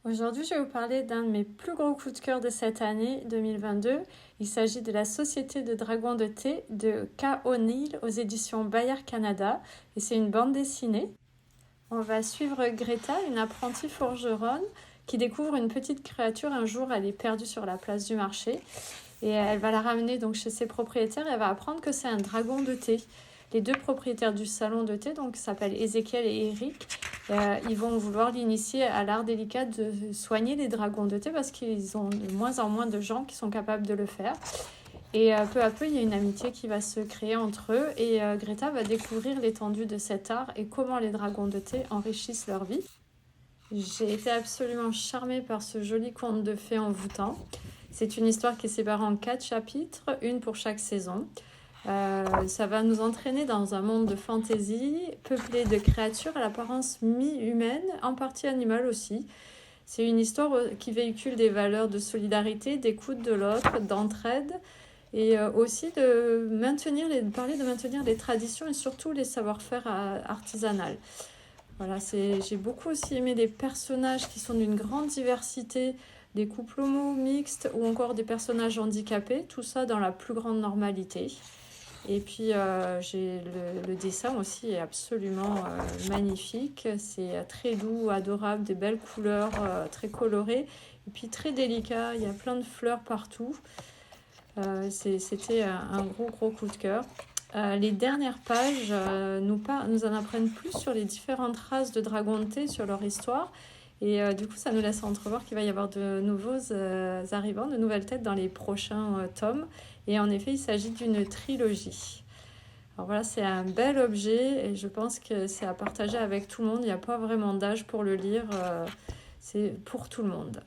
Aujourd'hui, je vais vous parler d'un de mes plus gros coups de cœur de cette année 2022. Il s'agit de La Société de Dragons de thé de K. O'Neill aux éditions Bayard Canada et c'est une bande dessinée. On va suivre Greta, une apprentie forgeronne qui découvre une petite créature. Un jour, elle est perdue sur la place du marché et elle va la ramener donc chez ses propriétaires et elle va apprendre que c'est un dragon de thé. Les deux propriétaires du salon de thé, donc s'appellent Ézéchiel et Eric, ils vont vouloir l'initier à l'art délicat de soigner les dragons de thé parce qu'ils ont de moins en moins de gens qui sont capables de le faire. Et peu à peu, il y a une amitié qui va se créer entre eux et Greta va découvrir l'étendue de cet art et comment les dragons de thé enrichissent leur vie. J'ai été absolument charmée par ce joli conte de fées envoûtant. C'est une histoire qui est séparée en 4 chapitres, une pour chaque saison. Ça va nous entraîner dans un monde de fantaisie, peuplé de créatures à l'apparence mi-humaine, en partie animale aussi. C'est une histoire qui véhicule des valeurs de solidarité, d'écoute de l'autre, d'entraide, et aussi parler de maintenir les traditions et surtout les savoir-faire artisanales. Voilà, j'ai beaucoup aussi aimé les personnages qui sont d'une grande diversité, des couples homo mixtes ou encore des personnages handicapés, tout ça dans la plus grande normalité. Et puis le dessin aussi est absolument magnifique, c'est très doux, adorable, des belles couleurs très colorées et puis très délicat, il y a plein de fleurs partout. C'était un gros coup de cœur. Les dernières pages nous en apprennent plus sur les différentes races de dragons de thé, sur leur histoire. Et du coup, ça nous laisse entrevoir qu'il va y avoir de nouveaux arrivants, de nouvelles têtes dans les prochains tomes. Et en effet, il s'agit d'une trilogie. Alors voilà, c'est un bel objet et je pense que c'est à partager avec tout le monde. Il n'y a pas vraiment d'âge pour le lire, c'est pour tout le monde.